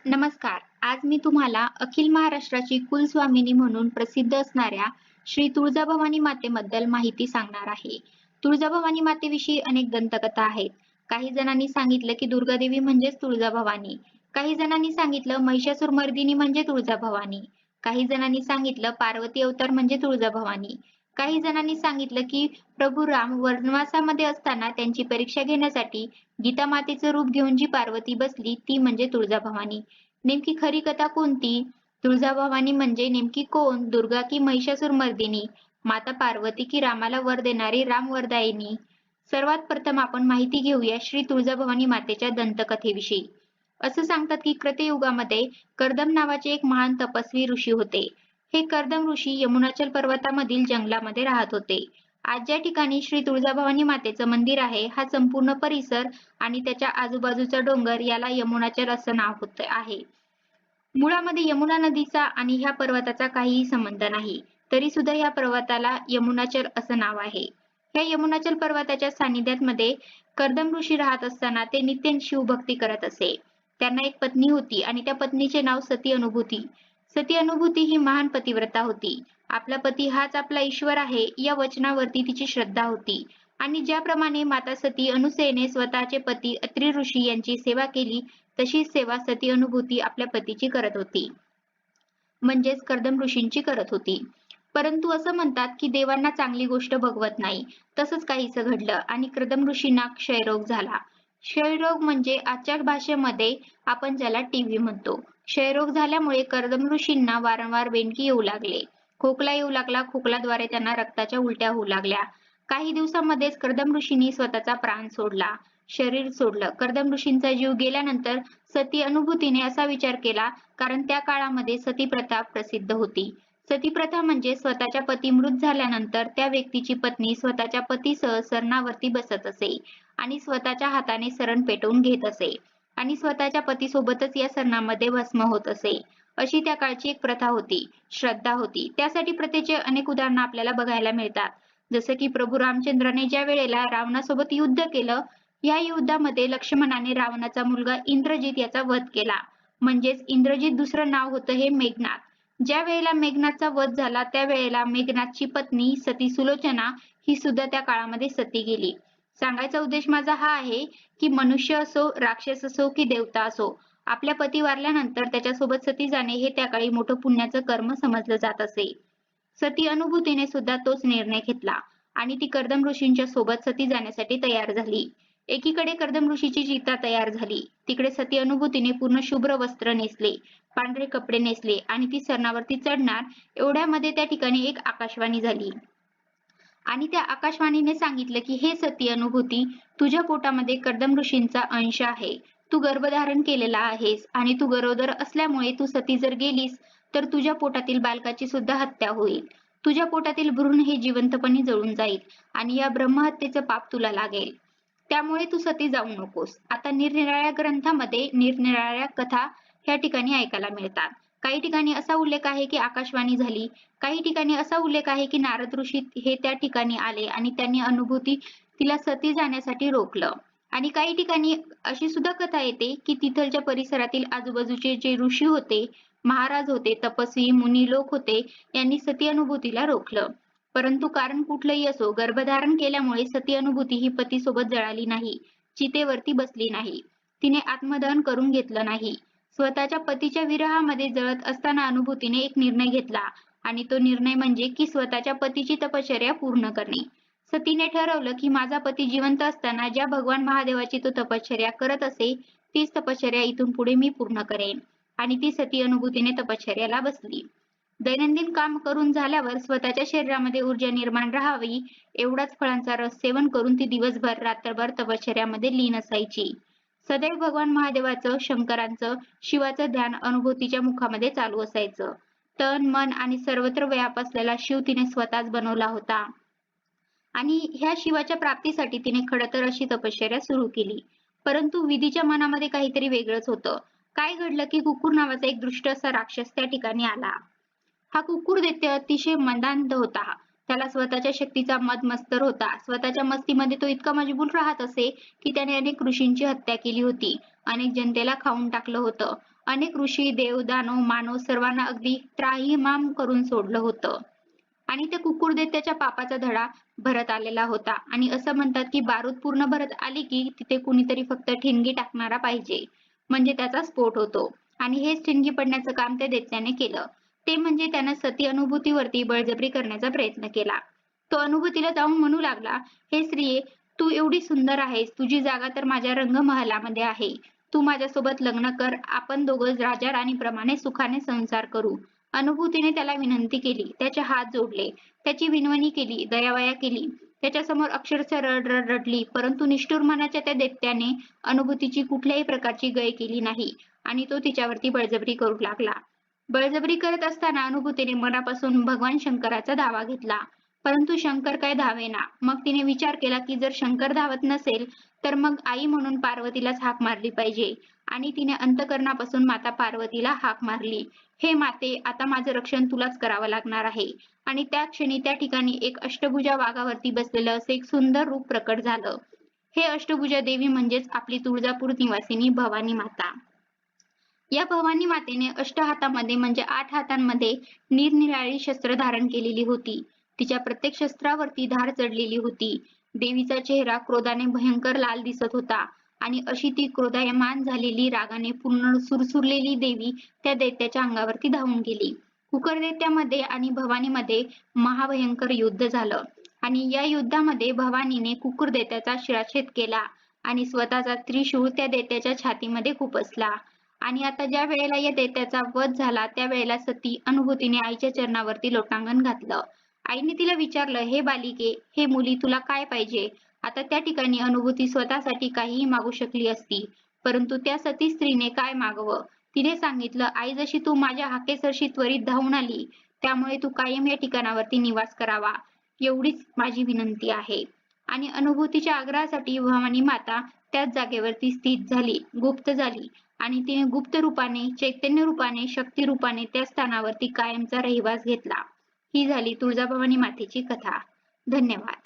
नमस्कार. आज मी तुम्हाला अखिल महाराष्ट्राची कुलस्वामिनी म्हणून प्रसिद्ध असणाऱ्या श्री तुळजाभवानी मातेबद्दल माहिती सांगणार आहे. तुळजाभवानी मातेविषयी अनेक दंतकथा आहेत. काही जणांनी सांगितलं की दुर्गादेवी म्हणजेच तुळजाभवानी. काही जणांनी सांगितलं महिषासुरमर्दिनी म्हणजे तुळजाभवानी. काही जणांनी सांगितलं पार्वती अवतार म्हणजे तुळजाभवानी. काही जणांनी सांगितलं की प्रभू राम वनवासामध्ये असताना त्यांची परीक्षा घेण्यासाठी गीता मातेचं रूप घेऊन जी पार्वती बसली ती म्हणजे तुळजाभवानी. नेमकी खरी कथा कोणती? तुळजाभवानी म्हणजे नेमकी कोण? दुर्गा की महिषासुरमर्दिनी? माता पार्वती की रामाला वर देणारी रामवरदायिनी? सर्वात प्रथम आपण माहिती घेऊया श्री तुळजाभवानी मातेच्या दंतकथेविषयी. असं सांगतात की कृतयुगामध्ये कर्दम नावाचे एक महान तपस्वी ऋषी होते. हे कर्दम ऋषी यमुनाचल पर्वतामधील जंगलामध्ये राहत होते. आज ज्या ठिकाणी श्री तुळजाभवानी मातेचं मंदिर आहे, हा संपूर्ण परिसर आणि त्याच्या आजूबाजूचा डोंगर याला यमुनाचल असं नाव होत आहे. मुळामध्ये यमुना नदीचा आणि ह्या पर्वताचा काहीही संबंध नाही. तरी सुद्धा ह्या पर्वताला यमुनाचल असं नाव आहे. ह्या यमुनाचल पर्वताच्या सानिध्यात मध्ये कर्दम ऋषी राहत असताना ते नित्य शिवभक्ती करत असे. त्यांना एक पत्नी होती आणि त्या पत्नीचे नाव सती अनुभूती. सती अनुभूती ही महान पतिव्रता होती. आपला पती हाच आपला ईश्वर आहे या वचनावरती तिची श्रद्धा होती. आणि ज्याप्रमाणे माता सती अनुसेने स्वतःचे पती अत्रि ऋषी यांची सेवा केली, तशीच सेवा सती अनुभूती आपल्या पतीची करत होती. म्हणजेच कर्दम ऋषींची करत होती. परंतु असं म्हणतात की देवांना चांगली गोष्ट बघवत नाही. तसंच काहीसं घडलं आणि कर्दम ऋषींना क्षयरोग झाला. क्षयरोग म्हणजे आजच्या भाषेमध्ये आपण ज्याला टीबी म्हणतो. क्षयरोग झाल्यामुळे कर्दम ऋषींना वारंवार बेंडकी येऊ लागले. खोकला येऊ लागला. खोकल्याद्वारे त्यांना रक्ताच्या उलट्या होऊ लागल्या. काही दिवसांमध्येच कर्दम ऋषींनी स्वतःचा प्राण सोडला. शरीर सोडलं. कर्दम ऋषींचा जीव गेल्यानंतर सती अनुभूतीने असा विचार केला, कारण त्या काळामध्ये सती प्रथा प्रसिद्ध होती. सती प्रथा म्हणजे स्वतःच्या पती मृत झाल्यानंतर त्या व्यक्तीची पत्नी स्वतःच्या पतीसह सरणावरती बसत असे आणि स्वतःच्या हाताने सरण पेटवून घेत असे आणि स्वतःच्या पतीसोबतच या सरणामध्ये भस्म होत असे. अशी त्या काळची एक प्रथा होती, श्रद्धा होती. त्यासाठी प्रथेचे अनेक उदाहरणं आपल्याला बघायला मिळतात. जसं की प्रभू रामचंद्राने ज्या वेळेला रावणासोबत युद्ध केलं, या युद्धामध्ये लक्ष्मणाने रावणाचा मुलगा इंद्रजित याचा वध केला. म्हणजेच इंद्रजित दुसरं नाव होतं हे मेघनाद. ज्या वेळेला मेघनादचा वध झाला त्यावेळेला मेघनादची पत्नी सती सुलोचना ही सुद्धा त्या काळामध्ये सती गेली. सांगायचा उद्देश माझा हा आहे की मनुष्य असो, राक्षस असो की देवता असो, आपल्या पती वारल्यानंतर त्याच्यासोबत सती जाणे हे त्या काळी मोठं पुण्याचं कर्म समजलं जात असे. सती अनुभूतीने सुद्धा तोच निर्णय घेतला आणि ती कर्दम ऋषींच्या सोबत सती जाण्यासाठी तयार झाली. एकीकडे कर्दम ऋषीची चिता तयार झाली. तिकडे सती अनुभूतीने पूर्ण शुभ्र वस्त्र नेसले, पांढरे कपडे नेसले आणि ती सरणावरती चढणार एवढ्यामध्ये त्या ठिकाणी एक आकाशवाणी झाली. आणि त्या आकाशवाणीने सांगितलं की हे सती अनुभूती, तुझ्या पोटामध्ये कर्दम ऋषींचा अंश आहे. तू गर्भधारण केलेला आहेस आणि तू गरोदर असल्यामुळे तू सती जर गेलीस तर तुझ्या पोटातील बालकाची सुद्धा हत्या होईल. तुझ्या पोटातील भ्रूण हे जिवंतपणे जळून जाईल आणि या ब्रह्महत्येचं पाप तुला लागेल. त्यामुळे तू सती जाऊ नकोस. आता निरनिराळ्या ग्रंथामध्ये निरनिराळ्या कथा ह्या ठिकाणी ऐकायला मिळतात. काही ठिकाणी असा उल्लेख आहे की आकाशवाणी झाली. काही ठिकाणी असा उल्लेख आहे की नारद ऋषी हे त्या ठिकाणी आले आणि त्यांनी अनुभूती तिला सती जाण्यासाठी रोखलं. आणि काही ठिकाणी अशी सुद्धा कथा येते की तिथलच्या परिसरातील आजूबाजूचे जे ऋषी होते, महाराज होते, तपस्वी, मुनी लोक होते, यांनी सती अनुभूतीला रोखलं. परंतु कारण कुठलंही असो, गर्भधारण केल्यामुळे सती अनुभूती ही पतीसोबत जळाली नाही, चितेवरती बसली नाही, तिने आत्मदहन करून घेतलं नाही. स्वतःच्या पतीच्या विरहामध्ये जळत असताना अनुभूतीने एक निर्णय घेतला आणि तो निर्णय म्हणजे की स्वतःच्या पतीची तपश्चर्या पूर्ण करणे. सतीने ठरवलं की माझा पती जिवंत असताना ज्या भगवान महादेवाची तो तपश्चर्या करत असे, तीच तपश्चर्या इथून पुढे मी पूर्ण करेन. आणि ती सती अनुभूतीने तपश्चर्याला बसली. दैनंदिन काम करून झाल्यावर स्वतःच्या शरीरामध्ये ऊर्जा निर्माण राहावी एवढाच फळांचा रस सेवन करून ती दिवसभर रात्रभर तपश्चर्यामध्ये लीन असायची. सदैव भगवान महादेवाचं, शंकरांचं, शिवाचं ध्यान अनुभूतीच्या मुखामध्ये चालू असायचं. तन, मन आणि सर्वत्र व्याप असलेला शिव तिने स्वतःच बनवला होता. आणि ह्या शिवाच्या प्राप्तीसाठी तिने खडतर अशी तपश्चर्या सुरू केली. परंतु विधीच्या मनामध्ये काहीतरी वेगळंच होतं. काय घडलं की कुकुर नावाचा एक दृष्ट असा राक्षस त्या ठिकाणी आला. हा कुकुर दैत्य अतिशय मदांध होता. त्याला स्वतःच्या शक्तीचा मदमत्सर होता. स्वतःच्या मस्तीमध्ये तो इतका मशगूल राहत असे की त्याने अनेक ऋषींची हत्या केली होती. अनेक जनतेला खाऊन टाकलं होतं. अनेक ऋषी, देव, दानव, मानव सर्वांना अगदी त्राहिमाम करून सोडलं होतं. आणि त्या कुकुरदैत्याच्या पापाचा धडा भरत आलेला होता आणि असं म्हणतात की बारूद पूर्ण भरत आली की तिथे कुणीतरी फक्त ठिणगी टाकणारा पाहिजे म्हणजे त्याचा स्फोट होतो आणि हेच ठिणगी पडण्याचं काम त्या दैत्याने केलं. ते म्हणजे त्यानं सती अनुभूतीवरती बळजबरी करण्याचा प्रयत्न केला. तो अनुभूतीला जाऊन म्हणू लागला, हे स्त्रिये, तू एवढी सुंदर आहेस, तुझी जागा तर माझ्या रंगमहालामध्ये आहे. तू माझ्यासोबत लग्न कर, आपण दोघं राजा राणीप्रमाणे सुखाने संसार करू. अनुभूतीने त्याला विनंती केली, त्याचे हात जोडले, त्याची विनवणी केली, दयावया केली. त्याच्यासमोर अक्षरशः रड-रड रडली, परंतु निष्ठुर मनाच्या त्या दैत्याने अनुभूतीची कुठल्याही प्रकारची गय केली नाही आणि तो तिच्यावरती बळजबरी करू लागला. बळजबरी करत असताना अनुभूतीने मनापासून भगवान शंकराचा धावा घेतला. परंतु शंकर काय धावेना. मग तिने विचार केला की जर शंकर धावत नसेल, तर मग आई म्हणून पार्वतीलाच हाक मारली पाहिजे आणि तिने अंतःकरणापासून माता पार्वतीला हाक मारली. हे माते, आता माझं रक्षण तुलाच करावं लागणार आहे. आणि त्या क्षणी त्या ठिकाणी एक अष्टभुजा वाघावरती बसलेलं असं एक सुंदर रूप प्रकट झालं. हे अष्टभुजा देवी म्हणजेच आपली तुळजापूर निवासिनी भवानी माता. या भवानी मातेने अष्ट हातामध्ये म्हणजे 8 हातांमध्ये निरनिराळी शस्त्र धारण केलेली होती. तिच्या प्रत्येक शस्त्रावरती धार चढलेली होती. देवीचा चेहरा क्रोधाने भयंकर लाल दिसत होता आणि अशी ती क्रोधायमान झालेली रागाने पूर्ण सुरसुरलेली देवी त्या दैत्याच्या अंगावरती धावून गेली. कुकरदैत्यामध्ये आणि भवानीमध्ये महाभयंकर युद्ध झालं आणि या युद्धामध्ये भवानीने कुकुरदैत्याचा शिराच्छेद केला आणि स्वतःचा त्रिशूळ त्या दैत्याच्या छातीमध्ये खुपसला. आणि आता ज्या वेळेला या दैत्याचा वध झाला त्यावेळेला सती अनुभूतीने आईच्या चरणावरती लोटांगण घातलं. आईने तिला विचारलं, हे बालिके, हे मुली, तुला काय पाहिजे? आता त्या ठिकाणी अनुभूती स्वतःसाठी काहीही मागू शकली असती, परंतु त्या सती स्त्रीने काय मागावं? तिने सांगितलं, आई, जशी तू माझ्या हाकेसरशी त्वरित धावून आली, त्यामुळे तू कायम या ठिकाणावरती निवास करावा, एवढीच माझी विनंती आहे. आणि अनुभूतीच्या आग्रहासाठी भवानी माता त्याच जागेवरती स्थित झाली, गुप्त झाली आणि तिने गुप्त रूपाने, चैतन्य रूपाने, शक्ती रूपाने त्या स्थानावरती कायमचा रहिवास घेतला. ही झाली तुळजाभवानी मातेची कथा. धन्यवाद.